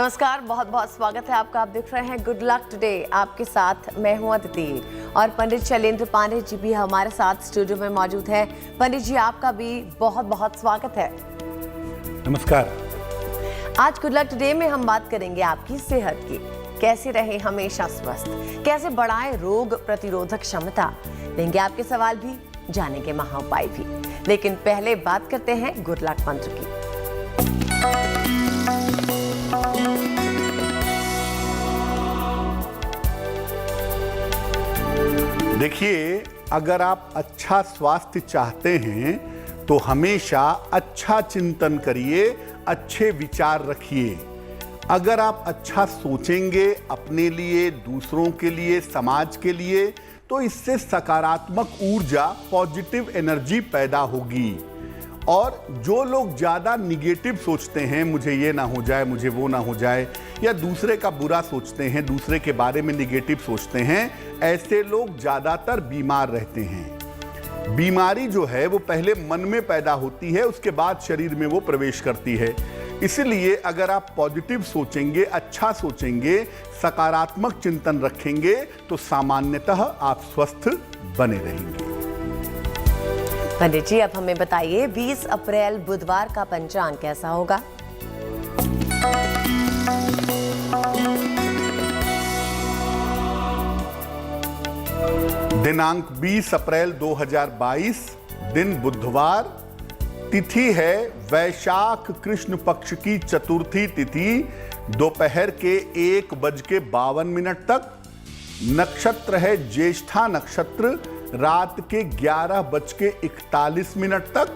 नमस्कार, बहुत बहुत स्वागत है आपका। आप देख रहे हैं गुड लक टुडे। आपके साथ मैं हूं अदिति और पंडित शैलेंद्र पांडे जी भी हमारे साथ स्टूडियो में मौजूद है। पंडित जी, आपका भी बहुत बहुत स्वागत है। नमस्कार। आज गुड लक टुडे में हम बात करेंगे आपकी सेहत की। कैसे रहे हमेशा स्वस्थ, कैसे बढ़ाएं रोग प्रतिरोधक क्षमता, लेंगे आपके सवाल भी, जानेंगे महा उपाय भी। लेकिन पहले बात करते हैं गुड लक मंत्र की। देखिए, अगर आप अच्छा स्वास्थ्य चाहते हैं तो हमेशा अच्छा चिंतन करिए, अच्छे विचार रखिए। अगर आप अच्छा सोचेंगे अपने लिए, दूसरों के लिए, समाज के लिए, तो इससे सकारात्मक ऊर्जा, पॉजिटिव एनर्जी पैदा होगी। और जो लोग ज़्यादा निगेटिव सोचते हैं, मुझे ये ना हो जाए, मुझे वो ना हो जाए, या दूसरे का बुरा सोचते हैं, दूसरे के बारे में निगेटिव सोचते हैं, ऐसे लोग ज़्यादातर बीमार रहते हैं। बीमारी जो है वो पहले मन में पैदा होती है, उसके बाद शरीर में वो प्रवेश करती है। इसलिए अगर आप पॉजिटिव सोचेंगे, अच्छा सोचेंगे, सकारात्मक चिंतन रखेंगे, तो सामान्यतः आप स्वस्थ बने रहेंगे। पंडित जी, अब हमें बताइए 20 अप्रैल बुधवार का पंचांग कैसा होगा? दिनांक 20 अप्रैल 2022, दिन बुधवार, तिथि है वैशाख कृष्ण पक्ष की चतुर्थी तिथि, दोपहर के 1:52 तक। नक्षत्र है ज्येष्ठा नक्षत्र, रात के 11:41 तक।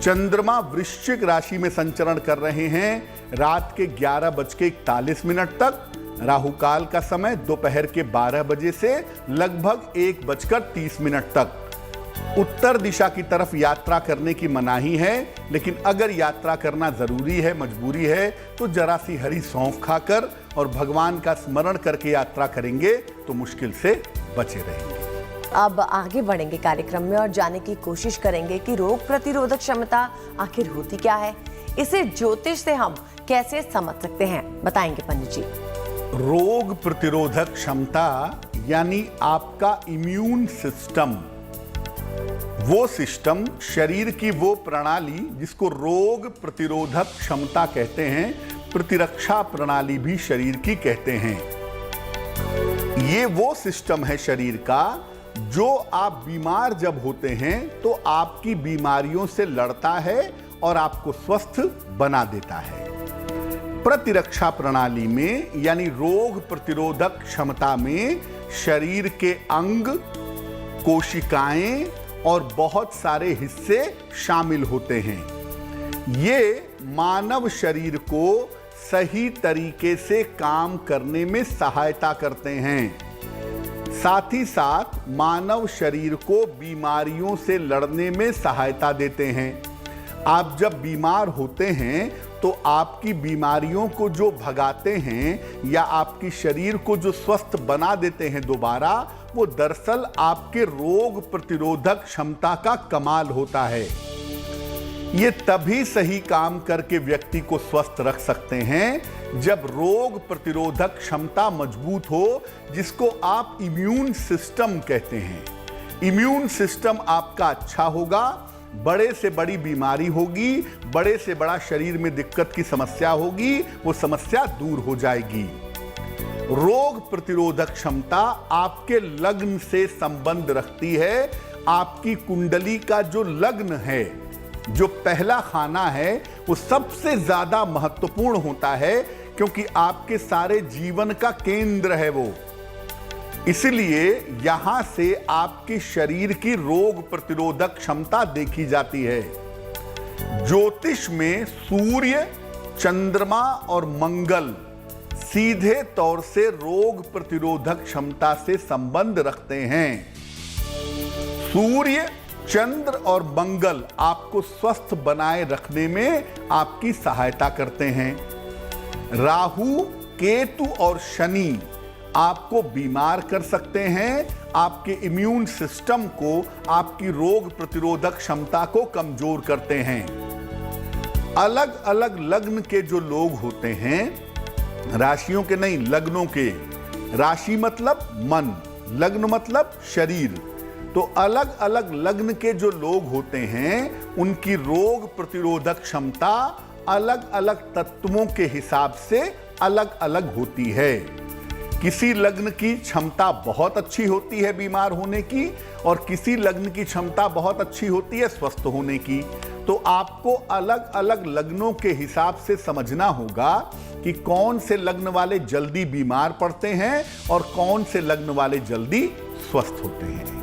चंद्रमा वृश्चिक राशि में संचरण कर रहे हैं रात के 11:41 तक। राहु काल का समय दोपहर के 12 बजे से लगभग 1:30 तक। उत्तर दिशा की तरफ यात्रा करने की मनाही है, लेकिन अगर यात्रा करना जरूरी है, मजबूरी है, तो जरा सी हरी सौंफ खाकर और भगवान का स्मरण करके यात्रा करेंगे तो मुश्किल से बचे रहेंगे। अब आगे बढ़ेंगे कार्यक्रम में और जानने की कोशिश करेंगे कि रोग प्रतिरोधक क्षमता आखिर होती क्या है। इसे ज्योतिष से हम कैसे समझ सकते हैं, बताएंगे पंडित जी। रोग प्रतिरोधक क्षमता यानी आपका इम्यून सिस्टम, वो सिस्टम, शरीर की वो प्रणाली जिसको रोग प्रतिरोधक क्षमता कहते हैं, प्रतिरक्षा प्रणाली भी शरीर की कहते हैं। ये वो सिस्टम है शरीर का जो आप बीमार जब होते हैं तो आपकी बीमारियों से लड़ता है और आपको स्वस्थ बना देता है। प्रतिरक्षा प्रणाली में यानी रोग प्रतिरोधक क्षमता में शरीर के अंग, कोशिकाएं और बहुत सारे हिस्से शामिल होते हैं। ये मानव शरीर को सही तरीके से काम करने में सहायता करते हैं। साथ ही साथ मानव शरीर को बीमारियों से लड़ने में सहायता देते हैं। आप जब बीमार होते हैं तो आपकी बीमारियों को जो भगाते हैं या आपकी शरीर को जो स्वस्थ बना देते हैं दोबारा, वो दरअसल आपके रोग प्रतिरोधक क्षमता का कमाल होता है। ये तभी सही काम करके व्यक्ति को स्वस्थ रख सकते हैं जब रोग प्रतिरोधक क्षमता मजबूत हो, जिसको आप इम्यून सिस्टम कहते हैं। इम्यून सिस्टम आपका अच्छा होगा, बड़े से बड़ी बीमारी होगी, बड़े से बड़ा शरीर में दिक्कत की समस्या होगी, वो समस्या दूर हो जाएगी। रोग प्रतिरोधक क्षमता आपके लग्न से संबंध रखती है। आपकी कुंडली का जो लग्न है, जो पहला खाना है, वो सबसे ज्यादा महत्वपूर्ण होता है, क्योंकि आपके सारे जीवन का केंद्र है वो। इसलिए यहां से आपके शरीर की रोग प्रतिरोधक क्षमता देखी जाती है। ज्योतिष में सूर्य, चंद्रमा और मंगल सीधे तौर से रोग प्रतिरोधक क्षमता से संबंध रखते हैं। सूर्य, चंद्र और मंगल आपको स्वस्थ बनाए रखने में आपकी सहायता करते हैं। राहु, केतु और शनि आपको बीमार कर सकते हैं, आपके इम्यून सिस्टम को, आपकी रोग प्रतिरोधक क्षमता को कमजोर करते हैं। अलग अलग लग्न के जो लोग होते हैं राशियों के नहीं, लग्नों के। राशि मतलब मन, लग्न मतलब शरीर। तो अलग अलग लग्न के जो लोग होते हैं उनकी रोग प्रतिरोधक क्षमता अलग अलग तत्वों के हिसाब से अलग अलग होती है। किसी लग्न की क्षमता बहुत अच्छी होती है बीमार होने की, और किसी लग्न की क्षमता बहुत अच्छी होती है स्वस्थ होने की। तो आपको अलग अलग लग्नों के हिसाब से समझना होगा कि कौन से लग्न वाले जल्दी बीमार पड़ते हैं और कौन से लग्न वाले जल्दी स्वस्थ होते हैं।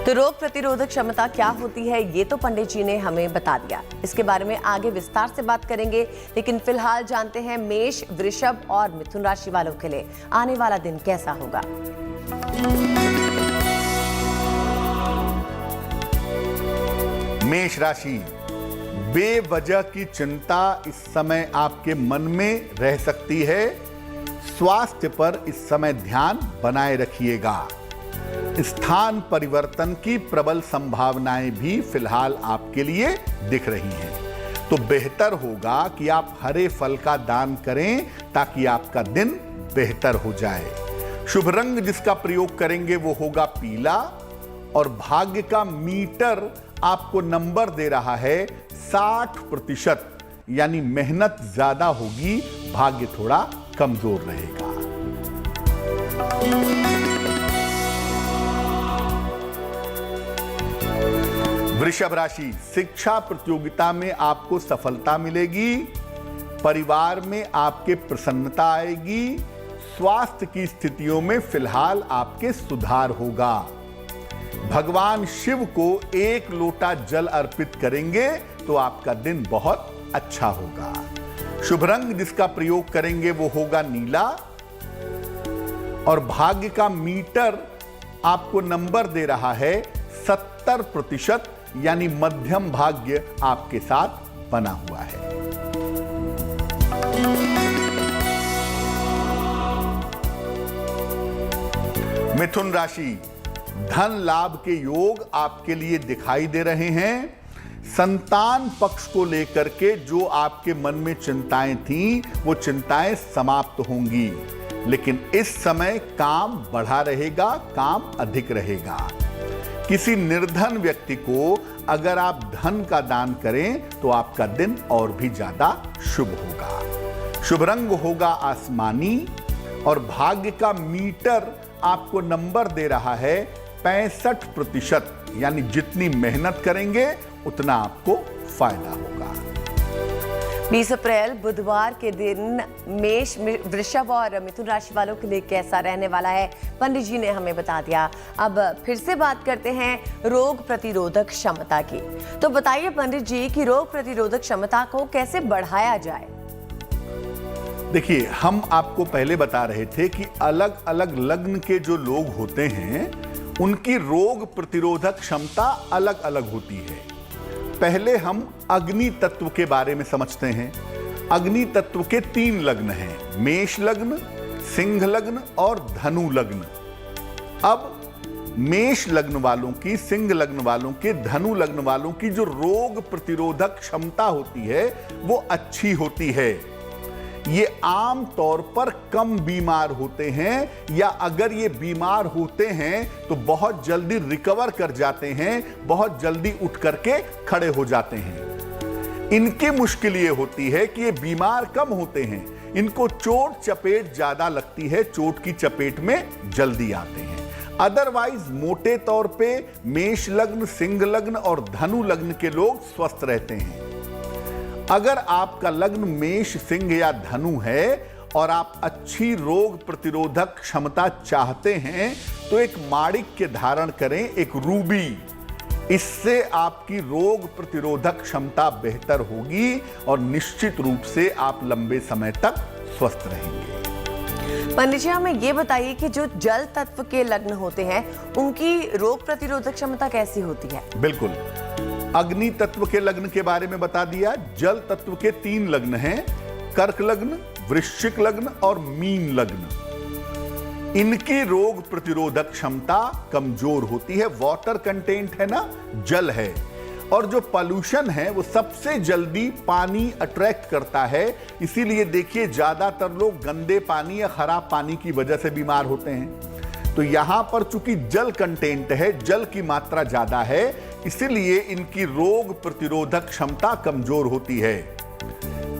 तो रोग प्रतिरोधक क्षमता क्या होती है ये तो पंडित जी ने हमें बता दिया। इसके बारे में आगे विस्तार से बात करेंगे, लेकिन फिलहाल जानते हैं मेष, वृषभ और मिथुन राशि वालों के लिए आने वाला दिन कैसा होगा। मेष राशि, बेवजह की चिंता इस समय आपके मन में रह सकती है। स्वास्थ्य पर इस समय ध्यान बनाए रखिएगा। स्थान परिवर्तन की प्रबल संभावनाएं भी फिलहाल आपके लिए दिख रही हैं। तो बेहतर होगा कि आप हरे फल का दान करें ताकि आपका दिन बेहतर हो जाए। शुभ रंग जिसका प्रयोग करेंगे वो होगा पीला, और भाग्य का मीटर आपको नंबर दे रहा है 60%, यानी मेहनत ज्यादा होगी, भाग्य थोड़ा कमजोर रहेगा। वृषभ राशि, शिक्षा प्रतियोगिता में आपको सफलता मिलेगी। परिवार में आपके प्रसन्नता आएगी। स्वास्थ्य की स्थितियों में फिलहाल आपके सुधार होगा। भगवान शिव को 1 लोटा जल अर्पित करेंगे तो आपका दिन बहुत अच्छा होगा। शुभ रंग जिसका प्रयोग करेंगे वो होगा नीला, और भाग्य का मीटर आपको नंबर दे रहा है 70%, यानी मध्यम भाग्य आपके साथ बना हुआ है। मिथुन राशि, धन लाभ के योग आपके लिए दिखाई दे रहे हैं। संतान पक्ष को लेकर के जो आपके मन में चिंताएं थीं, वो चिंताएं समाप्त होंगी। लेकिन इस समय काम बढ़ा रहेगा, काम अधिक रहेगा। किसी निर्धन व्यक्ति को अगर आप धन का दान करें तो आपका दिन और भी ज्यादा शुभ होगा। शुभ रंग होगा आसमानी, और भाग्य का मीटर आपको नंबर दे रहा है 65%, यानी जितनी मेहनत करेंगे उतना आपको फायदा होगा। 20 अप्रैल बुधवार के दिन मेष, वृषभ और मिथुन राशि वालों के लिए कैसा रहने वाला है पंडित जी ने हमें बता दिया। अब फिर से बात करते हैं रोग प्रतिरोधक क्षमता की। तो बताइए पंडित जी कि रोग प्रतिरोधक क्षमता को कैसे बढ़ाया जाए। देखिए, हम आपको पहले बता रहे थे कि अलग अलग लग्न के जो लोग होते हैं उनकी रोग प्रतिरोधक क्षमता अलग अलग होती है। पहले हम अग्नि तत्व के बारे में समझते हैं। अग्नि तत्व के 3 लग्न हैं, मेष लग्न, सिंह लग्न और धनु लग्न। अब मेष लग्न वालों की, सिंह लग्न वालों के, धनु लग्न वालों की जो रोग प्रतिरोधक क्षमता होती है वो अच्छी होती है। ये आम तौर पर कम बीमार होते हैं, या अगर ये बीमार होते हैं तो बहुत जल्दी रिकवर कर जाते हैं, बहुत जल्दी उठ करके खड़े हो जाते हैं। इनकी मुश्किल ये होती है कि ये बीमार कम होते हैं, इनको चोट चपेट ज्यादा लगती है, चोट की चपेट में जल्दी आते हैं। अदरवाइज मोटे तौर पे मेष लग्न, सिंह लग्न और धनु लग्न के लोग स्वस्थ रहते हैं। अगर आपका लग्न मेष, सिंह या धनु है और आप अच्छी रोग प्रतिरोधक क्षमता चाहते हैं तो एक माणिक्य धारण करें, एक रूबी। इससे आपकी रोग प्रतिरोधक क्षमता बेहतर होगी और निश्चित रूप से आप लंबे समय तक स्वस्थ रहेंगे। पंडित जी हमें ये बताइए कि जो जल तत्व के लग्न होते हैं उनकी रोग प्रतिरोधक क्षमता कैसी होती है। बिल्कुल, अग्नि तत्व के लग्न के बारे में बता दिया। जल तत्व के 3 लग्न हैं, कर्क लग्न, वृश्चिक लग्न और मीन लग्न। इनकी रोग प्रतिरोधक क्षमता कमजोर होती है। वाटर कंटेंट है ना, जल है। और जो पॉल्यूशन है वो सबसे जल्दी पानी अट्रैक्ट करता है। इसीलिए देखिए ज्यादातर लोग गंदे पानी या खराब पानी की वजह से बीमार होते हैं। तो यहां पर चूंकि जल कंटेंट है, जल की मात्रा ज्यादा है, इसीलिए इनकी रोग प्रतिरोधक क्षमता कमजोर होती है।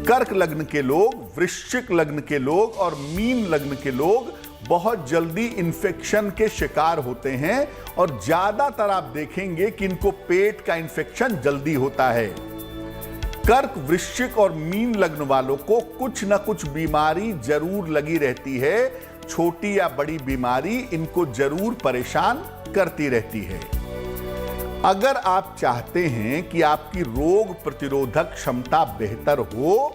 कर्क लग्न के लोग, वृश्चिक लग्न के लोग और मीन लग्न के लोग बहुत जल्दी इन्फेक्शन के शिकार होते हैं और ज्यादातर आप देखेंगे कि इनको पेट का इन्फेक्शन जल्दी होता है। कर्क, वृश्चिक और मीन लग्न वालों को कुछ ना कुछ बीमारी जरूर लगी रहती है। छोटी या बड़ी बीमारी इनको जरूर परेशान करती रहती है। अगर आप चाहते हैं कि आपकी रोग प्रतिरोधक क्षमता बेहतर हो,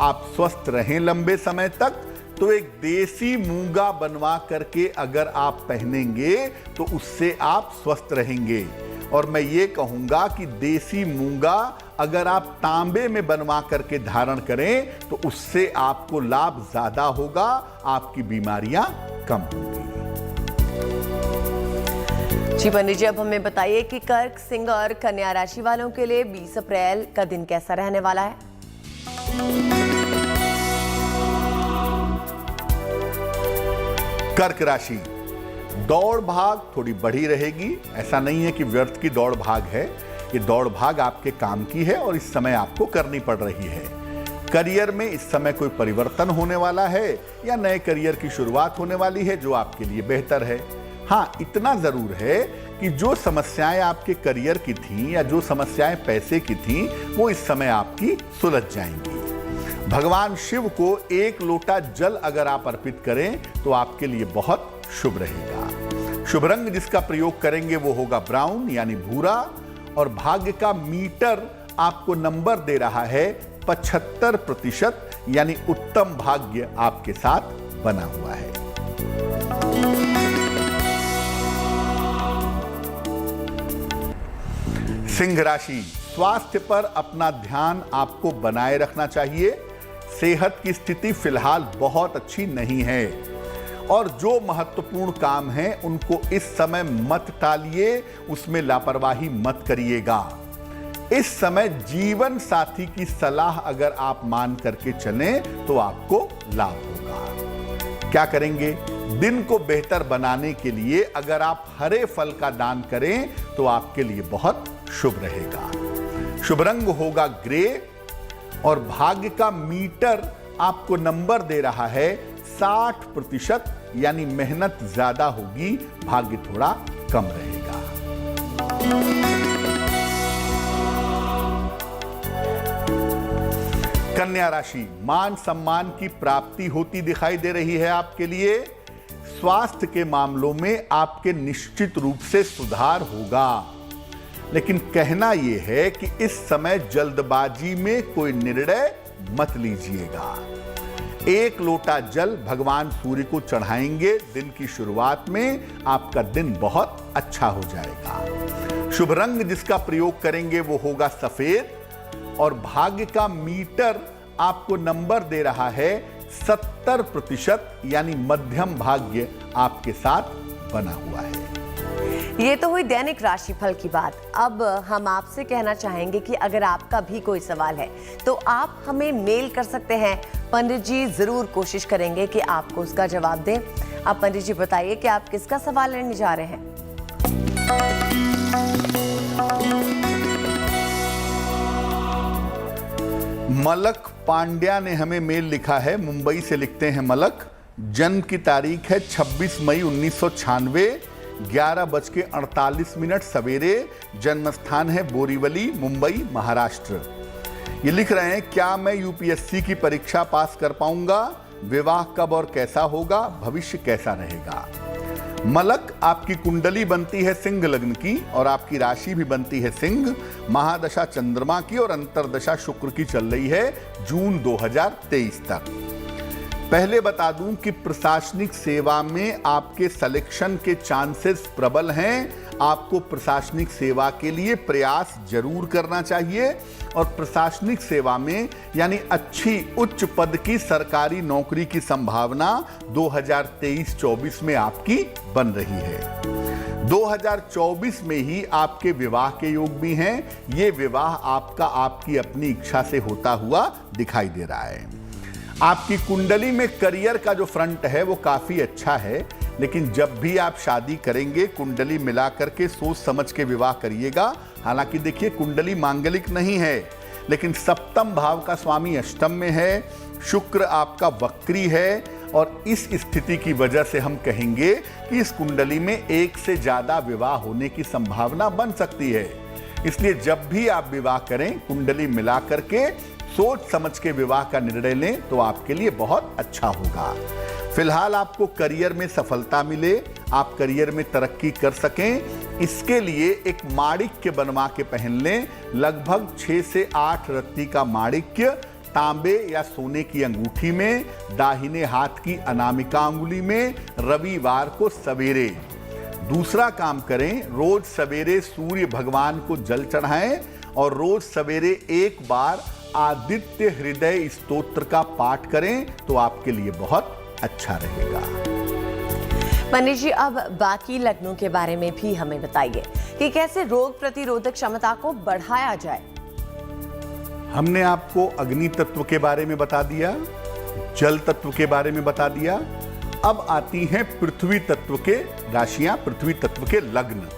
आप स्वस्थ रहें लंबे समय तक, तो एक देसी मूंगा बनवा करके अगर आप पहनेंगे तो उससे आप स्वस्थ रहेंगे। और मैं ये कहूंगा कि देसी मूंगा अगर आप तांबे में बनवा करके धारण करें तो उससे आपको लाभ ज्यादा होगा, आपकी बीमारियां कम होंगी। जी पंडित जी, अब हमें बताइए कि कर्क, सिंह और कन्या राशि वालों के लिए 20 अप्रैल का दिन कैसा रहने वाला है। कर्क राशि, दौड़ भाग थोड़ी बढ़ी रहेगी। ऐसा नहीं है कि व्यर्थ की दौड़ भाग है, ये दौड़ भाग आपके काम की है और इस समय आपको करनी पड़ रही है। करियर में इस समय कोई परिवर्तन होने वाला है या नए करियर की शुरुआत होने वाली है जो आपके लिए बेहतर है। हाँ, इतना जरूर है कि जो समस्याएं आपके करियर की थीं या जो समस्याएं पैसे की थीं, वो इस समय आपकी सुलझ जाएंगी। भगवान शिव को 1 लोटा जल अगर आप अर्पित करें तो आपके लिए बहुत शुभ रहेगा। शुभ रंग जिसका प्रयोग करेंगे वो होगा ब्राउन यानी भूरा, और भाग्य का मीटर आपको नंबर दे रहा है 75% यानी उत्तम भाग्य आपके साथ बना हुआ है। सिंह राशि, स्वास्थ्य पर अपना ध्यान आपको बनाए रखना चाहिए। सेहत की स्थिति फिलहाल बहुत अच्छी नहीं है और जो महत्वपूर्ण काम है उनको इस समय मत टालिए, उसमें लापरवाही मत करिएगा। इस समय जीवन साथी की सलाह अगर आप मान करके चलें तो आपको लाभ होगा। क्या करेंगे? दिन को बेहतर बनाने के लिए अगर आप हरे फल का दान करें तो आपके लिए बहुत शुभ रहेगा। शुभ रंग होगा ग्रे और भाग्य का मीटर आपको नंबर दे रहा है 60% यानी मेहनत ज्यादा होगी, भाग्य थोड़ा कम रहेगा। कन्या राशि, मान सम्मान की प्राप्ति होती दिखाई दे रही है आपके लिए। स्वास्थ्य के मामलों में आपके निश्चित रूप से सुधार होगा, लेकिन कहना यह है कि इस समय जल्दबाजी में कोई निर्णय मत लीजिएगा। 1 लोटा जल भगवान सूर्य को चढ़ाएंगे दिन की शुरुआत में, आपका दिन बहुत अच्छा हो जाएगा। शुभ रंग जिसका प्रयोग करेंगे वो होगा सफेद और भाग्य का मीटर आपको नंबर दे रहा है 70% यानी मध्यम भाग्य आपके साथ बना हुआ है। ये तो हुई दैनिक राशिफल की बात। अब हम आपसे कहना चाहेंगे कि अगर आपका भी कोई सवाल है तो आप हमें मेल कर सकते हैं। पंडित जी जरूर कोशिश करेंगे कि आपको उसका जवाब दें। अब पंडित जी बताइए कि आप किसका सवाल लेने जा रहे हैं। मलक पांड्या ने हमें मेल लिखा है, मुंबई से लिखते हैं मलक। जन्म की तारीख है 26 मई 1996, 11:48 सवेरे। जन्म स्थान है बोरीवली, मुंबई, महाराष्ट्र। ये लिख रहे हैं, क्या मैं यूपीएससी की परीक्षा पास कर पाऊंगा? विवाह कब और कैसा होगा? भविष्य कैसा रहेगा? मलक, आपकी कुंडली बनती है सिंह लग्न की और आपकी राशि भी बनती है सिंह। महादशा चंद्रमा की और अंतरदशा शुक्र की चल रही है जून 2023 तक। पहले बता दूं कि प्रशासनिक सेवा में आपके सिलेक्शन के चांसेस प्रबल हैं। आपको प्रशासनिक सेवा के लिए प्रयास जरूर करना चाहिए और प्रशासनिक सेवा में यानी अच्छी उच्च पद की सरकारी नौकरी की संभावना 2023-24 में आपकी बन रही है। 2024 में ही आपके विवाह के योग भी हैं। ये विवाह आपका आपकी अपनी इच्छा से होता हुआ दिखाई दे रहा है। आपकी कुंडली में करियर का जो फ्रंट है वो काफी अच्छा है, लेकिन जब भी आप शादी करेंगे कुंडली मिला करके सोच समझ के विवाह करिएगा। हालांकि देखिए कुंडली मांगलिक नहीं है, लेकिन सप्तम भाव का स्वामी अष्टम में है, शुक्र आपका वक्री है, और इस स्थिति की वजह से हम कहेंगे कि इस कुंडली में एक से ज्यादा विवाह होने की संभावना बन सकती है। इसलिए जब भी आप विवाह करें कुंडली मिला करके सोच समझ के विवाह का निर्णय लें तो आपके लिए बहुत अच्छा होगा। फिलहाल आपको करियर में सफलता मिले, आप करियर में तरक्की कर सकें, इसके लिए एक माणिक्य बनवा के पहन लें। लगभग 6 से 8 रत्ती का माणिक्य तांबे या सोने की अंगूठी में, दाहिने हाथ की अनामिका अंगुली में, रविवार को सवेरे। दूसरा काम करें, रोज सवेरे सूर्य भगवान को जल चढ़ाएं और रोज सवेरे एक बार आदित्य हृदय स्तोत्र का पाठ करें तो आपके लिए बहुत अच्छा रहेगा। पंडित जी, अब बाकी लग्नों के बारे में भी हमें बताइए कि कैसे रोग प्रतिरोधक क्षमता को बढ़ाया जाए। हमने आपको अग्नि तत्व के बारे में बता दिया, जल तत्व के बारे में बता दिया। अब आती हैं पृथ्वी तत्व के राशियां, पृथ्वी तत्व के लग्न।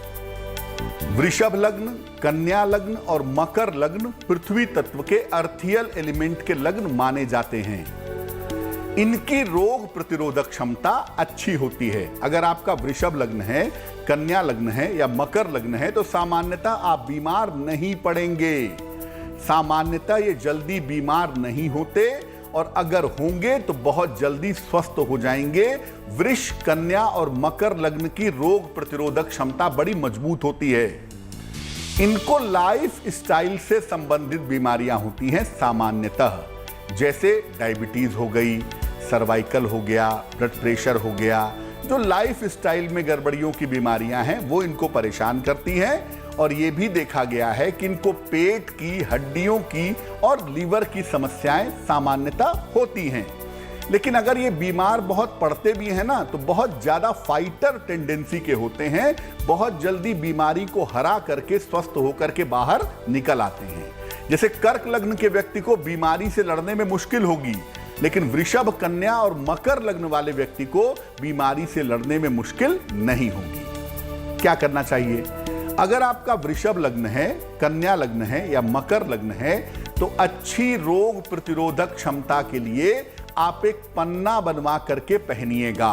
वृषभ लग्न, कन्या लग्न और मकर लग्न पृथ्वी तत्व के अर्थियल एलिमेंट के लग्न माने जाते हैं। इनकी रोग प्रतिरोधक क्षमता अच्छी होती है। अगर आपका वृषभ लग्न है, कन्या लग्न है या मकर लग्न है तो सामान्यतः आप बीमार नहीं पड़ेंगे। सामान्यतः ये जल्दी बीमार नहीं होते, और अगर होंगे तो बहुत जल्दी स्वस्थ हो जाएंगे। वृष, कन्या और मकर लग्न की रोग प्रतिरोधक क्षमता बड़ी मजबूत होती है। इनको लाइफ स्टाइल से संबंधित बीमारियां होती हैं सामान्यतः, जैसे डायबिटीज हो गई, सर्वाइकल हो गया, ब्लड प्रेशर हो गया। जो लाइफ स्टाइल में गड़बड़ियों की बीमारियां हैं वो इनको परेशान करती हैं, और ये भी देखा गया है कि इनको पेट की, हड्डियों की और लीवर की समस्याएं सामान्यतः होती हैं। लेकिन अगर ये बीमार बहुत पड़ते भी हैं ना तो बहुत ज्यादा फाइटर टेंडेंसी के होते हैं, बहुत जल्दी बीमारी को हरा करके स्वस्थ होकर के बाहर निकल आते हैं। जैसे कर्क लग्न के व्यक्ति को बीमारी से लड़ने में मुश्किल होगी, लेकिन वृषभ, कन्या और मकर लग्न वाले व्यक्ति को बीमारी से लड़ने में मुश्किल नहीं होगी। क्या करना चाहिए? अगर आपका वृषभ लग्न है, कन्या लग्न है या मकर लग्न है तो अच्छी रोग प्रतिरोधक क्षमता के लिए आप एक पन्ना बनवा करके पहनिएगा।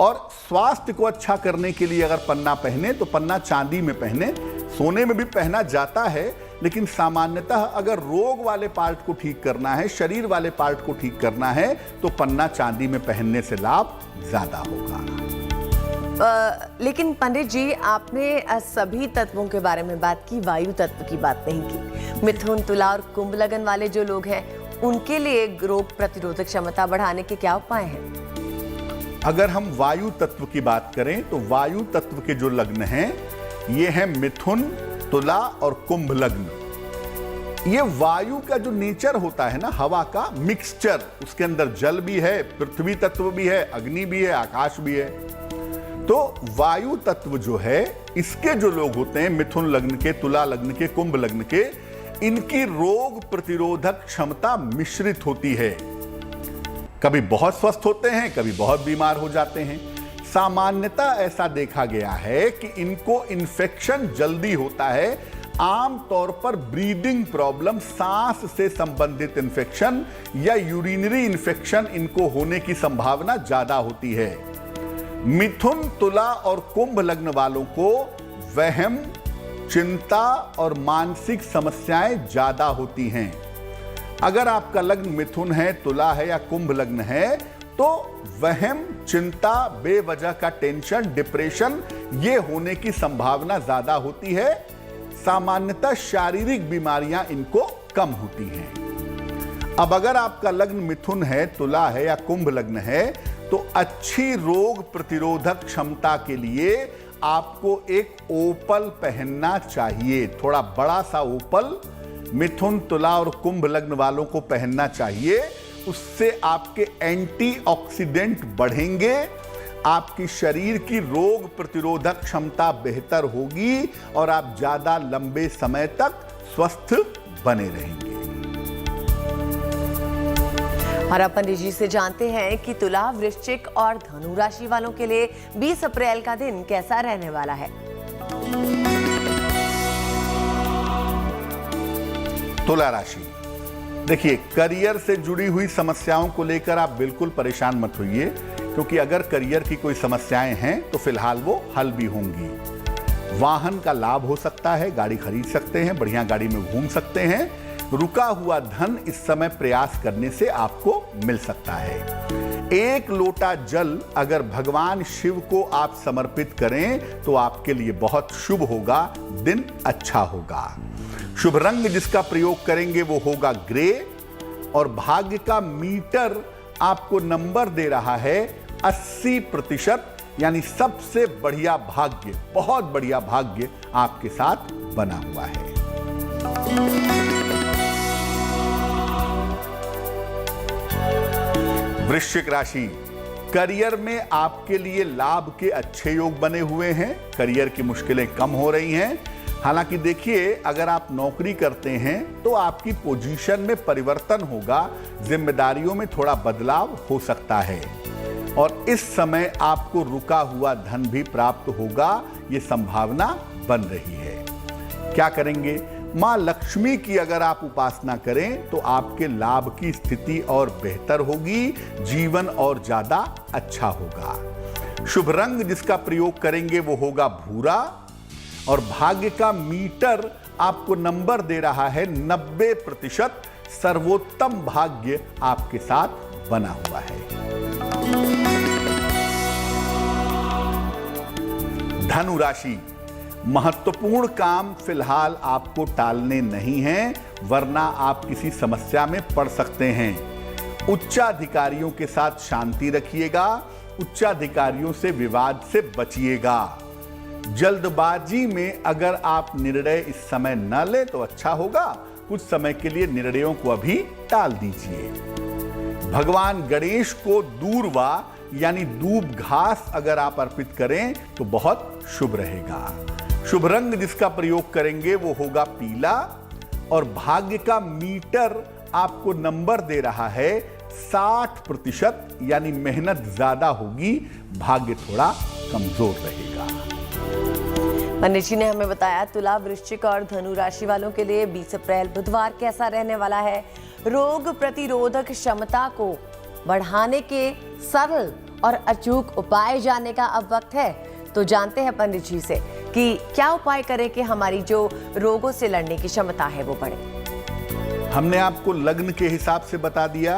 और स्वास्थ्य को अच्छा करने के लिए अगर पन्ना पहने तो पन्ना चांदी में पहने। सोने में भी पहना जाता है, लेकिन सामान्यतः अगर रोग वाले पार्ट को ठीक करना है, शरीर वाले पार्ट को ठीक करना है तो पन्ना चांदी में पहनने से लाभ ज्यादा होगा। लेकिन पंडित जी, आपने सभी तत्वों के बारे में बात की, वायु तत्व की बात नहीं की। मिथुन, तुला और कुंभ लगन वाले जो लोग हैं उनके लिए रोग प्रतिरोधक क्षमता बढ़ाने के क्या उपाय हैं? अगर हम वायु तत्व की बात करें तो वायु तत्व के जो लग्न हैं ये हैं मिथुन, तुला और कुंभ लग्न। ये वायु का जो नेचर होता है ना, हवा का मिक्सचर, उसके अंदर जल भी है, पृथ्वी तत्व भी है, अग्नि भी है, आकाश भी है। तो वायु तत्व जो है, इसके जो लोग होते हैं मिथुन लग्न के, तुला लग्न के, कुंभ लग्न के, इनकी रोग प्रतिरोधक क्षमता मिश्रित होती है। कभी बहुत स्वस्थ होते हैं, कभी बहुत बीमार हो जाते हैं। सामान्यतः ऐसा देखा गया है कि इनको इन्फेक्शन जल्दी होता है। आम तौर पर ब्रीदिंग प्रॉब्लम, सांस से संबंधित इन्फेक्शन या यूरिनरी इन्फेक्शन इनको होने की संभावना ज्यादा होती है। मिथुन, तुला और कुंभ लग्न वालों को वहम, चिंता और मानसिक समस्याएं ज्यादा होती हैं। अगर आपका लग्न मिथुन है, तुला है या कुंभ लग्न है तो वहम, चिंता, बेवजह का टेंशन, डिप्रेशन ये होने की संभावना ज्यादा होती है। सामान्यतः शारीरिक बीमारियां इनको कम होती हैं। अब अगर आपका लग्न मिथुन है, तुला है या कुंभ लग्न है तो अच्छी रोग प्रतिरोधक क्षमता के लिए आपको एक ओपल पहनना चाहिए। थोड़ा बड़ा सा ओपल मिथुन, तुला और कुंभ लग्न वालों को पहनना चाहिए। उससे आपके एंटीऑक्सीडेंट बढ़ेंगे, आपकी शरीर की रोग प्रतिरोधक क्षमता बेहतर होगी और आप ज्यादा लंबे समय तक स्वस्थ बने रहेंगे। और अब पंडित जी से जानते हैं कि तुला, वृश्चिक और धनु राशि वालों के लिए 20 अप्रैल का दिन कैसा रहने वाला है। तुला राशि, देखिए, करियर से जुड़ी हुई समस्याओं को लेकर आप बिल्कुल परेशान मत होइए, क्योंकि अगर करियर की कोई समस्याएं हैं तो फिलहाल वो हल भी होंगी। वाहन का लाभ हो सकता है, गाड़ी खरीद सकते हैं, बढ़िया गाड़ी में घूम सकते हैं। रुका हुआ धन इस समय प्रयास करने से आपको मिल सकता है। एक लोटा जल अगर भगवान शिव को आप समर्पित करें तो आपके लिए बहुत शुभ होगा, दिन अच्छा होगा। शुभ रंग जिसका प्रयोग करेंगे वो होगा ग्रे, और भाग्य का मीटर आपको नंबर दे रहा है 80%, यानी सबसे बढ़िया भाग्य, बहुत बढ़िया भाग्य आपके साथ बना हुआ है। वृश्चिक राशि, करियर में आपके लिए लाभ के अच्छे योग बने हुए हैं। करियर की मुश्किलें कम हो रही हैं। हालांकि देखिए, अगर आप नौकरी करते हैं तो आपकी पोजीशन में परिवर्तन होगा, जिम्मेदारियों में थोड़ा बदलाव हो सकता है, और इस समय आपको रुका हुआ धन भी प्राप्त होगा, ये संभावना बन रही है। क्या करेंगे? मां लक्ष्मी की अगर आप उपासना करें तो आपके लाभ की स्थिति और बेहतर होगी, जीवन और ज्यादा अच्छा होगा। शुभ रंग जिसका प्रयोग करेंगे वो होगा भूरा, और भाग्य का मीटर आपको नंबर दे रहा है 90%, सर्वोत्तम भाग्य आपके साथ बना हुआ है। धनु राशि, महत्वपूर्ण काम फिलहाल आपको टालने नहीं हैं, वरना आप किसी समस्या में पड़ सकते हैं। उच्चाधिकारियों के साथ शांति रखिएगा, उच्चाधिकारियों से विवाद से बचिएगा। जल्दबाजी में अगर आप निर्णय इस समय न लें तो अच्छा होगा, कुछ समय के लिए निर्णयों को अभी टाल दीजिए। भगवान गणेश को दूर्वा यानी दूब घास अगर आप अर्पित करें तो बहुत शुभ रहेगा। शुभ रंग जिसका प्रयोग करेंगे वो होगा पीला, और भाग्य का मीटर आपको नंबर दे रहा है 60%, यानी मेहनत ज्यादा होगी, भाग्य थोड़ा कमजोर रहेगा। पंडित जी ने हमें बताया तुला, वृश्चिक और धनु राशि वालों के लिए 20 अप्रैल बुधवार कैसा रहने वाला है। रोग प्रतिरोधक क्षमता को बढ़ाने के सरल और अचूक उपाय जानने का अब वक्त है, तो जानते हैं पंडित जी से कि क्या उपाय करें कि हमारी जो रोगों से लड़ने की क्षमता है वो बढ़े। हमने आपको लग्न के हिसाब से बता दिया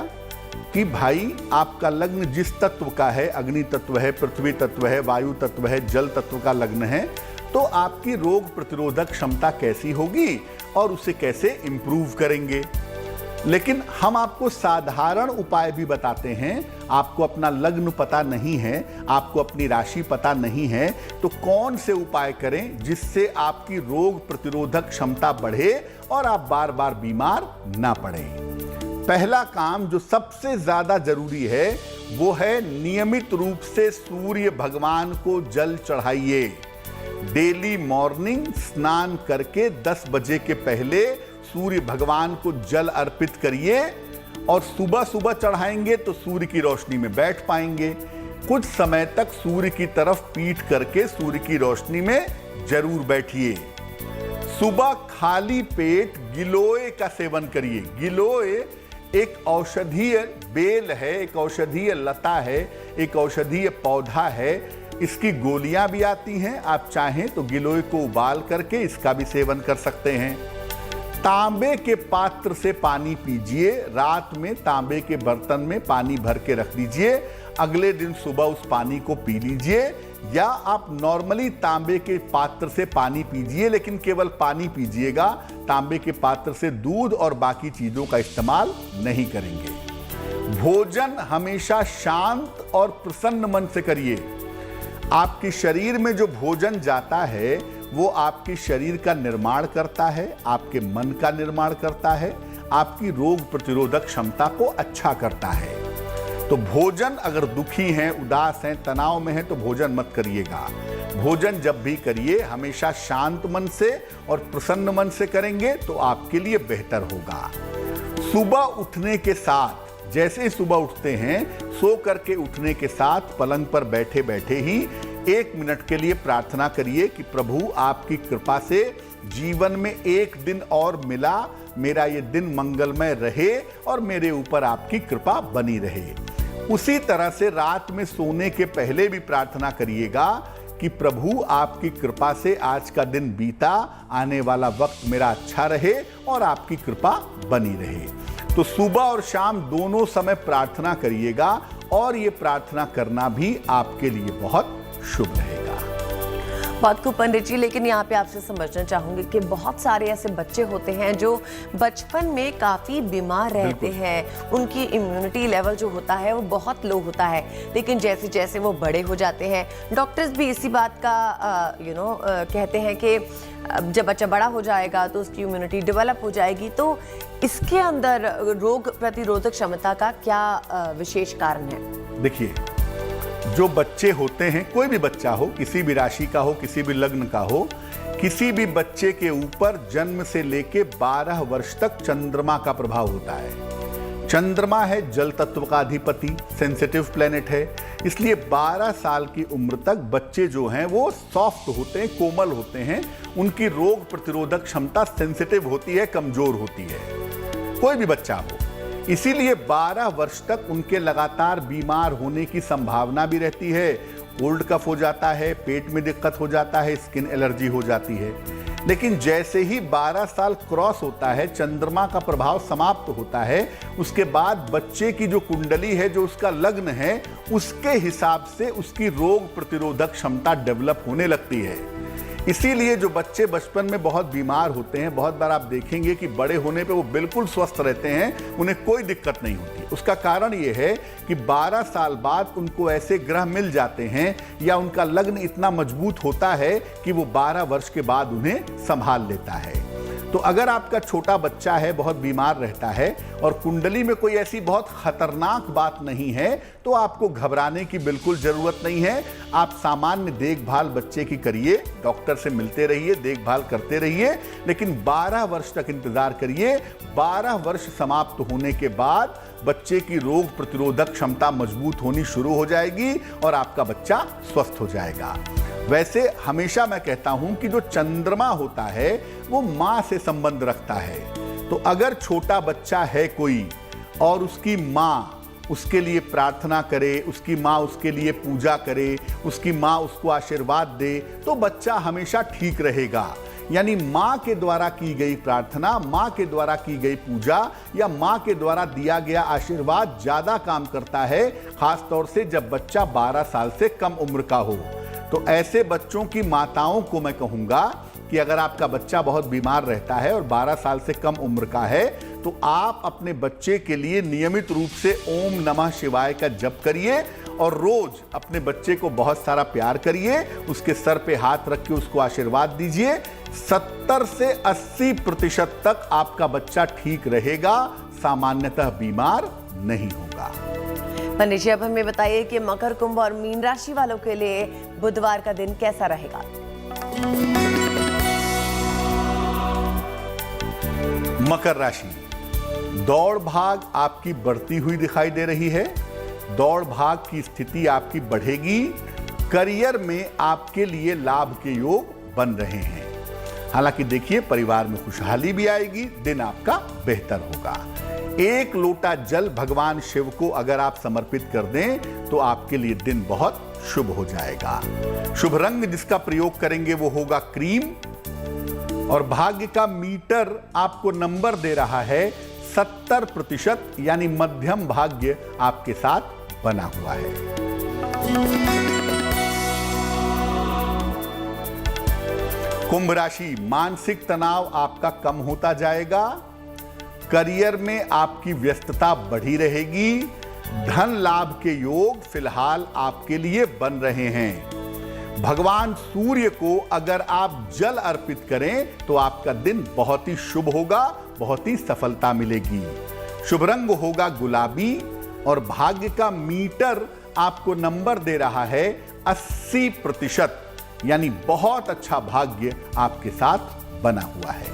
कि भाई आपका लग्न जिस तत्व का है, अग्नि तत्व है, पृथ्वी तत्व है, वायु तत्व है, जल तत्व का लग्न है, तो आपकी रोग प्रतिरोधक क्षमता कैसी होगी और उसे कैसे इंप्रूव करेंगे। लेकिन हम आपको साधारण उपाय भी बताते हैं। आपको अपना लग्न पता नहीं है, आपको अपनी राशि पता नहीं है, तो कौन से उपाय करें जिससे आपकी रोग प्रतिरोधक क्षमता बढ़े और आप बार बार बीमार ना पड़ें। पहला काम जो सबसे ज्यादा जरूरी है वो है नियमित रूप से सूर्य भगवान को जल चढ़ाइए। डेली मॉर्निंग स्नान करके 10 बजे के पहले सूर्य भगवान को जल अर्पित करिए, और सुबह सुबह चढ़ाएंगे तो सूर्य की रोशनी में बैठ पाएंगे। कुछ समय तक सूर्य की तरफ पीठ करके सूर्य की रोशनी में जरूर बैठिए। सुबह खाली पेट गिलोय का सेवन करिए। गिलोय एक औषधीय बेल है, एक औषधीय लता है, एक औषधीय पौधा है। इसकी गोलियां भी आती हैं, आप चाहें तो गिलोय को उबाल करके इसका भी सेवन कर सकते हैं। तांबे के पात्र से पानी पीजिए, रात में तांबे के बर्तन में पानी भर के रख दीजिए, अगले दिन सुबह उस पानी को पी लीजिए। या आप नॉर्मली तांबे के पात्र से पानी पीजिए, लेकिन केवल पानी पीजिएगा, तांबे के पात्र से दूध और बाकी चीजों का इस्तेमाल नहीं करेंगे। भोजन हमेशा शांत और प्रसन्न मन से करिए। आपके शरीर में जो भोजन जाता है वो आपके शरीर का निर्माण करता है, आपके मन का निर्माण करता है, आपकी रोग प्रतिरोधक क्षमता को अच्छा करता है। तो भोजन अगर दुखी हैं, उदास हैं, तनाव में हैं तो भोजन मत करिएगा। भोजन जब भी करिए हमेशा शांत मन से और प्रसन्न मन से करेंगे तो आपके लिए बेहतर होगा। सुबह उठने के साथ, जैसे ही सुबह उठते हैं, सो करके उठने के साथ पलंग पर बैठे बैठे ही 1 मिनट के लिए प्रार्थना करिए कि प्रभु आपकी कृपा से जीवन में एक दिन और मिला, मेरा ये दिन मंगलमय रहे और मेरे ऊपर आपकी कृपा बनी रहे। उसी तरह से रात में सोने के पहले भी प्रार्थना करिएगा कि प्रभु आपकी कृपा से आज का दिन बीता, आने वाला वक्त मेरा अच्छा रहे और आपकी कृपा बनी रहे। तो सुबह और शाम दोनों समय प्रार्थना करिएगा और ये प्रार्थना करना भी आपके लिए बहुत शुभ रहेगा। बहुत खूब पंडित जी, लेकिन यहाँ पे आपसे समझना चाहूंगी कि बहुत सारे ऐसे बच्चे होते हैं जो बचपन में काफ़ी बीमार रहते हैं, उनकी इम्यूनिटी लेवल जो होता है वो बहुत लो होता है, लेकिन जैसे जैसे वो बड़े हो जाते हैं, डॉक्टर्स भी इसी बात का कहते हैं कि जब बच्चा बड़ा हो जाएगा तो उसकी इम्यूनिटी डेवलप हो जाएगी। तो इसके अंदर रोग प्रतिरोधक क्षमता का क्या विशेष कारण है? देखिए, जो बच्चे होते हैं, कोई भी बच्चा हो, किसी भी राशि का हो, किसी भी लग्न का हो, किसी भी बच्चे के ऊपर जन्म से लेके 12 वर्ष तक चंद्रमा का प्रभाव होता है। चंद्रमा है जल तत्व का अधिपति, सेंसिटिव प्लेनेट है, इसलिए 12 साल की उम्र तक बच्चे जो हैं वो सॉफ्ट होते हैं, कोमल होते हैं, उनकी रोग प्रतिरोधक क्षमता सेंसिटिव होती है, कमजोर होती है, कोई भी बच्चा हो। इसीलिए 12 वर्ष तक उनके लगातार बीमार होने की संभावना भी रहती है। कोल्ड कफ हो जाता है, पेट में दिक्कत हो जाता है, स्किन एलर्जी हो जाती है। लेकिन जैसे ही 12 साल क्रॉस होता है, चंद्रमा का प्रभाव समाप्त होता है, उसके बाद बच्चे की जो कुंडली है, जो उसका लग्न है, उसके हिसाब से उसकी रोग प्रतिरोधक क्षमता डेवलप होने लगती है। इसीलिए जो बच्चे बचपन में बहुत बीमार होते हैं, बहुत बार आप देखेंगे कि बड़े होने पे वो बिल्कुल स्वस्थ रहते हैं, उन्हें कोई दिक्कत नहीं होती। उसका कारण ये है कि 12 साल बाद उनको ऐसे ग्रह मिल जाते हैं या उनका लग्न इतना मजबूत होता है कि वो 12 वर्ष के बाद उन्हें संभाल लेता है। तो अगर आपका छोटा बच्चा है, बहुत बीमार रहता है और कुंडली में कोई ऐसी बहुत खतरनाक बात नहीं है, तो आपको घबराने की बिल्कुल जरूरत नहीं है। आप सामान्य देखभाल बच्चे की करिए, डॉक्टर से मिलते रहिए, देखभाल करते रहिए, लेकिन 12 वर्ष तक इंतजार करिए। 12 वर्ष समाप्त होने के बाद बच्चे की रोग प्रतिरोधक क्षमता मजबूत होनी शुरू हो जाएगी और आपका बच्चा स्वस्थ हो जाएगा। वैसे हमेशा मैं कहता हूं कि जो चंद्रमा होता है वो मां से संबंध रखता है। तो अगर छोटा बच्चा है कोई और उसकी मां उसके लिए प्रार्थना करे, उसकी मां उसके लिए पूजा करे, उसकी मां उसको आशीर्वाद दे, तो बच्चा हमेशा ठीक रहेगा। यानी मां के द्वारा की गई प्रार्थना, मां के द्वारा की गई पूजा या मां के द्वारा दिया गया आशीर्वाद ज्यादा काम करता है, खास तौर से जब बच्चा 12 साल से कम उम्र का हो। तो ऐसे बच्चों की माताओं को मैं कहूंगा कि अगर आपका बच्चा बहुत बीमार रहता है और 12 साल से कम उम्र का है, तो आप अपने बच्चे के लिए नियमित रूप से ओम नमः शिवाय का जप करिए और रोज अपने बच्चे को बहुत सारा प्यार करिए, उसके सर पे हाथ रख के उसको आशीर्वाद दीजिए। 70 से 80% तक आपका बच्चा ठीक रहेगा, सामान्यतः बीमार नहीं होगा। पंडित जी, अब हमें बताइए कि मकर, कुंभ और मीन राशि वालों के लिए बुधवार का दिन कैसा रहेगा? मकर राशि, दौड़ भाग आपकी बढ़ती हुई दिखाई दे रही है। दौड़ भाग की स्थिति आपकी बढ़ेगी। करियर में आपके लिए लाभ के योग बन रहे हैं। हालांकि देखिए, परिवार में खुशहाली भी आएगी, दिन आपका बेहतर होगा। 1 लोटा जल भगवान शिव को अगर आप समर्पित कर दें तो आपके लिए दिन बहुत शुभ हो जाएगा। शुभ रंग जिसका प्रयोग करेंगे वो होगा क्रीम और भाग्य का मीटर आपको नंबर दे रहा है 70%, यानी मध्यम भाग्य आपके साथ बना हुआ है। कुंभ राशि, मानसिक तनाव आपका कम होता जाएगा। करियर में आपकी व्यस्तता बढ़ी रहेगी। धन लाभ के योग फिलहाल आपके लिए बन रहे हैं। भगवान सूर्य को अगर आप जल अर्पित करें तो आपका दिन बहुत ही शुभ होगा, बहुत ही सफलता मिलेगी। शुभ रंग होगा गुलाबी। और भाग्य का मीटर आपको नंबर दे रहा है 80%, यानी बहुत अच्छा भाग्य आपके साथ बना हुआ है।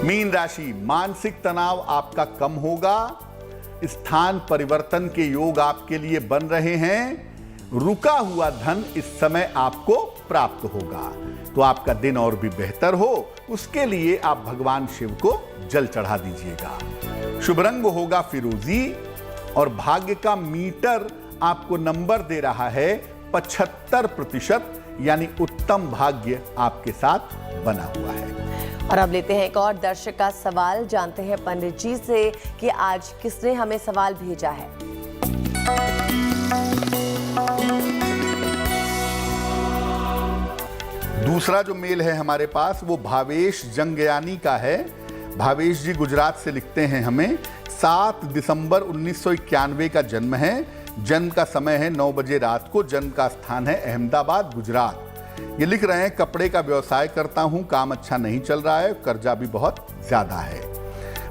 मीन राशि, मानसिक तनाव आपका कम होगा। स्थान परिवर्तन के योग आपके लिए बन रहे हैं। रुका हुआ धन इस समय आपको प्राप्त होगा, तो आपका दिन और भी बेहतर हो उसके लिए आप भगवान शिव को जल चढ़ा दीजिएगा। शुभ रंग होगा फिरोजी और भाग्य का मीटर आपको नंबर दे रहा है 75%, यानी उत्तम भाग्य आपके साथ बना हुआ है। और अब लेते हैं एक और दर्शक का सवाल, जानते हैं पंडित जी से कि आज किसने हमें सवाल भेजा है। दूसरा जो मेल है हमारे पास वो भावेश जंगयानी का है। भावेश जी गुजरात से लिखते हैं हमें। 7 दिसंबर 1991 का जन्म है। जन्म का समय है 9 बजे रात को। जन्म का स्थान है अहमदाबाद, गुजरात। ये लिख रहे हैं कपड़े का व्यवसाय करता हूं, काम अच्छा नहीं चल रहा है, कर्जा भी बहुत ज्यादा है।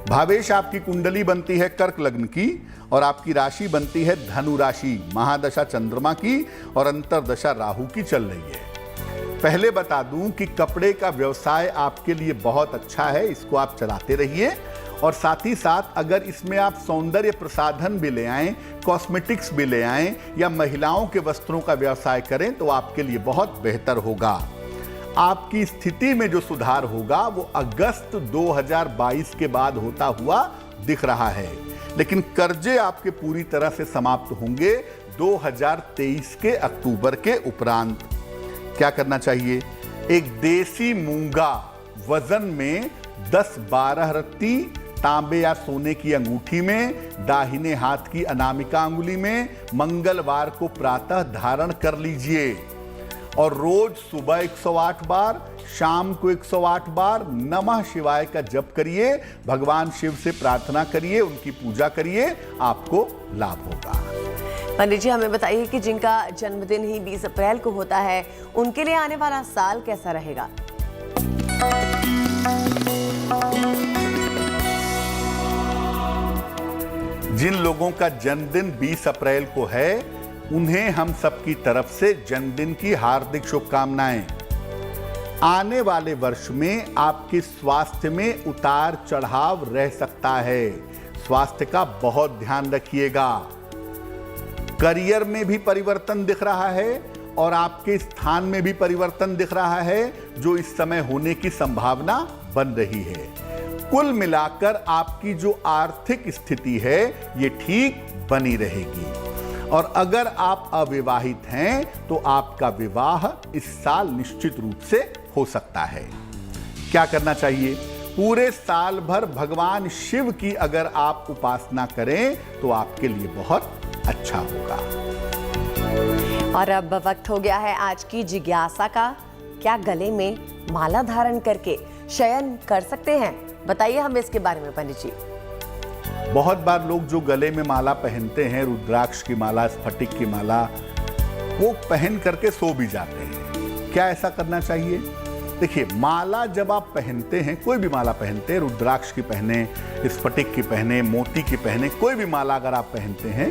भावेश, आपकी कुंडली बनती है कर्क लग्न की और आपकी राशि बनती है धनु राशि। महादशा चंद्रमा की और अंतरदशा राहु की चल रही है। पहले बता दूं कि कपड़े का व्यवसाय आपके लिए बहुत अच्छा है, इसको आप चलाते रहिए। और साथ ही साथ अगर इसमें आप सौंदर्य प्रसाधन भी ले आएं, कॉस्मेटिक्स भी ले आएं या महिलाओं के वस्त्रों का व्यवसाय करें तो आपके लिए बहुत बेहतर होगा। आपकी स्थिति में जो सुधार होगा वो अगस्त 2022 के बाद होता हुआ दिख रहा है, लेकिन कर्जे आपके पूरी तरह से समाप्त होंगे 2023 के अक्टूबर के उपरांत। क्या करना चाहिए? एक देसी मूंगा वजन में 10-12 रत्ती तांबे या सोने की अंगूठी में, दाहिने हाथ की अनामिका अंगुली में मंगलवार को प्रातः धारण कर लीजिए और रोज सुबह 108 बार, शाम को 108 बार नमः शिवाय का जप करिए। भगवान शिव से प्रार्थना करिए, उनकी पूजा करिए, आपको लाभ होगा। पंडित जी, हमें बताइए कि जिनका जन्मदिन ही 20 अप्रैल को होता है उनके लिए आने वाला साल कैसा रहेगा? जिन लोगों का जन्मदिन 20 अप्रैल को है उन्हें हम सबकी तरफ से जन्मदिन की हार्दिक शुभकामनाएं। आने वाले वर्ष में आपके स्वास्थ्य में उतार चढ़ाव रह सकता है, स्वास्थ्य का बहुत ध्यान रखिएगा। करियर में भी परिवर्तन दिख रहा है और आपके स्थान में भी परिवर्तन दिख रहा है जो इस समय होने की संभावना बन रही है। कुल मिलाकर आपकी जो आर्थिक स्थिति है ये ठीक बनी रहेगी। और अगर आप अविवाहित हैं तो आपका विवाह इस साल निश्चित रूप से हो सकता है। क्या करना चाहिए? पूरे साल भर भगवान शिव की अगर आप उपासना करें तो आपके लिए बहुत अच्छा होगा। और अब वक्त हो गया है आज की जिज्ञासा का। क्या गले में माला धारण करके शयन कर सकते हैं? बताइए हमें इसके बारे में पंडित जी। बहुत बार लोग जो गले में माला पहनते हैं, रुद्राक्ष की माला, स्फटिक की माला, वो पहन करके सो भी जाते हैं। क्या ऐसा करना चाहिए? देखिए, माला जब आप पहनते हैं, कोई भी माला पहनते हैं, रुद्राक्ष की पहने, स्फटिक की पहने, मोती की पहने, कोई भी माला अगर आप पहनते हैं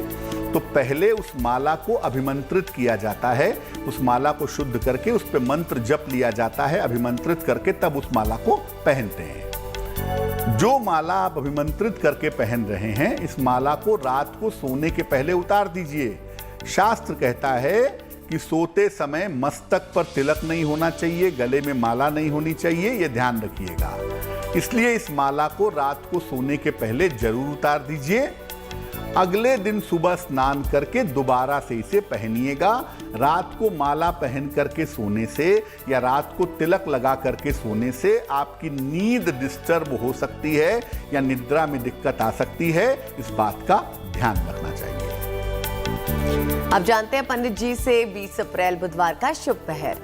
तो पहले उस माला को अभिमंत्रित किया जाता है। उस माला को शुद्ध करके उस पर मंत्र जप लिया जाता है, अभिमंत्रित करके तब उस माला को पहनते हैं। जो माला आप अभिमंत्रित करके पहन रहे हैं, इस माला को रात को सोने के पहले उतार दीजिए। शास्त्र कहता है कि सोते समय मस्तक पर तिलक नहीं होना चाहिए, गले में माला नहीं होनी चाहिए, यह ध्यान रखिएगा। इसलिए इस माला को रात को सोने के पहले जरूर उतार दीजिए। अगले दिन सुबह स्नान करके दोबारा से इसे पहनिएगा। रात को माला पहन करके सोने से या रात को तिलक लगा करके सोने से आपकी नींद डिस्टर्ब हो सकती है या निद्रा में दिक्कत आ सकती है। इस बात का ध्यान रखना चाहिए। अब जानते हैं पंडित जी से 20 अप्रैल बुधवार का शुभ पहर।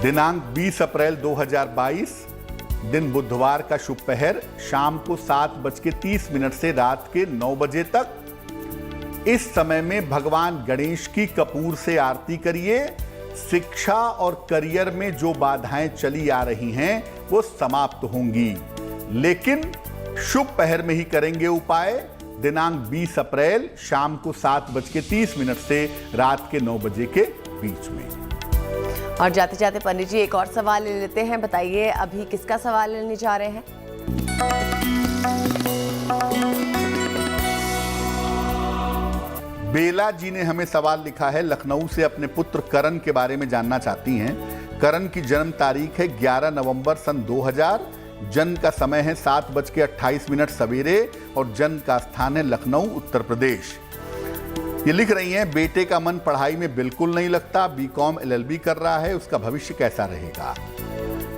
दिनांक 20 अप्रैल 2022, दिन बुधवार का शुभ पहर शाम को 7:30 से रात के 9 बजे तक। इस समय में भगवान गणेश की कपूर से आरती करिए। शिक्षा और करियर में जो बाधाएं चली आ रही हैं वो समाप्त होंगी। लेकिन शुभ पहर में ही करेंगे उपाय। दिनांक 20 अप्रैल शाम को 7:30 से रात के 9 बजे के बीच में। और जाते जाते पंडित जी एक और सवाल ले लेते हैं। बताइए अभी किसका सवाल लेने जा रहे हैं? बेला जी ने हमें सवाल लिखा है, लखनऊ से अपने पुत्र करण के बारे में जानना चाहती हैं। करण की जन्म तारीख है 11 नवंबर सन 2000। जन्म का समय है 7:28 सवेरे और जन्म का स्थान है लखनऊ, उत्तर प्रदेश। ये लिख रही हैं, बेटे का मन पढ़ाई में बिल्कुल नहीं लगता, बीकॉम LLB कर रहा है, उसका भविष्य कैसा रहेगा?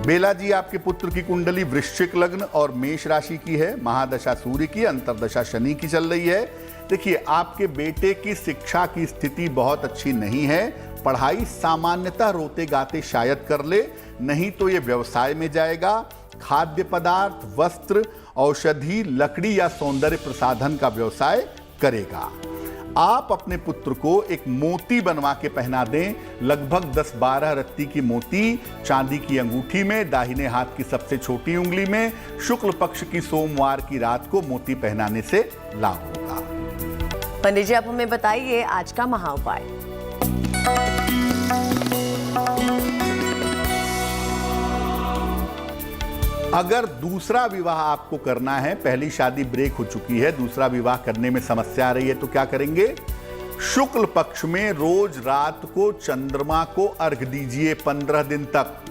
बेला जी, आपके पुत्र की कुंडली वृश्चिक लग्न और मेष राशि की है। महादशा सूर्य की, अंतरदशा शनि की चल रही है। देखिए, आपके बेटे की शिक्षा की स्थिति बहुत अच्छी नहीं है। पढ़ाई सामान्यतः रोते गाते शायद कर ले, नहीं तो ये व्यवसाय में जाएगा। खाद्य पदार्थ, वस्त्र, औषधि, लकड़ी या सौंदर्य प्रसाधन का व्यवसाय करेगा। आप अपने पुत्र को एक मोती बनवा के पहना दें। लगभग 10-12 रत्ती की मोती चांदी की अंगूठी में, दाहिने हाथ की सबसे छोटी उंगली में, शुक्ल पक्ष की सोमवार की रात को मोती पहनाने से लाभ होगा। पंडित जी, अब हमें बताइए आज का महा उपाय। अगर दूसरा विवाह आपको करना है, पहली शादी ब्रेक हो चुकी है, दूसरा विवाह करने में समस्या आ रही है, तो क्या करेंगे? शुक्ल पक्ष में रोज रात को चंद्रमा को अर्घ दीजिए 15 दिन तक।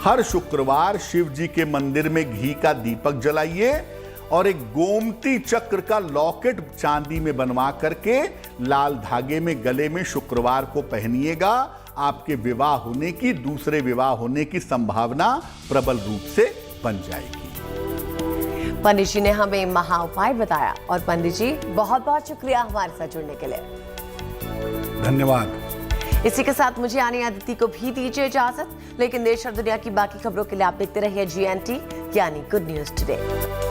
हर शुक्रवार शिव जी के मंदिर में घी का दीपक जलाइए और एक गोमती चक्र का लॉकेट चांदी में बनवा करके लाल धागे में गले में शुक्रवार को पहनिएगा। आपके विवाह होने की, दूसरे विवाह होने की संभावना प्रबल रूप से बन जाएगी। पंडित जी ने हमें महा उपाय बताया और पंडित जी बहुत बहुत शुक्रिया हमारे साथ जुड़ने के लिए। धन्यवाद। इसी के साथ मुझे यानी अदिति को भी दीजिए इजाजत, लेकिन देश और दुनिया की बाकी खबरों के लिए आप देखते रहिए GNT यानी गुड न्यूज टुडे।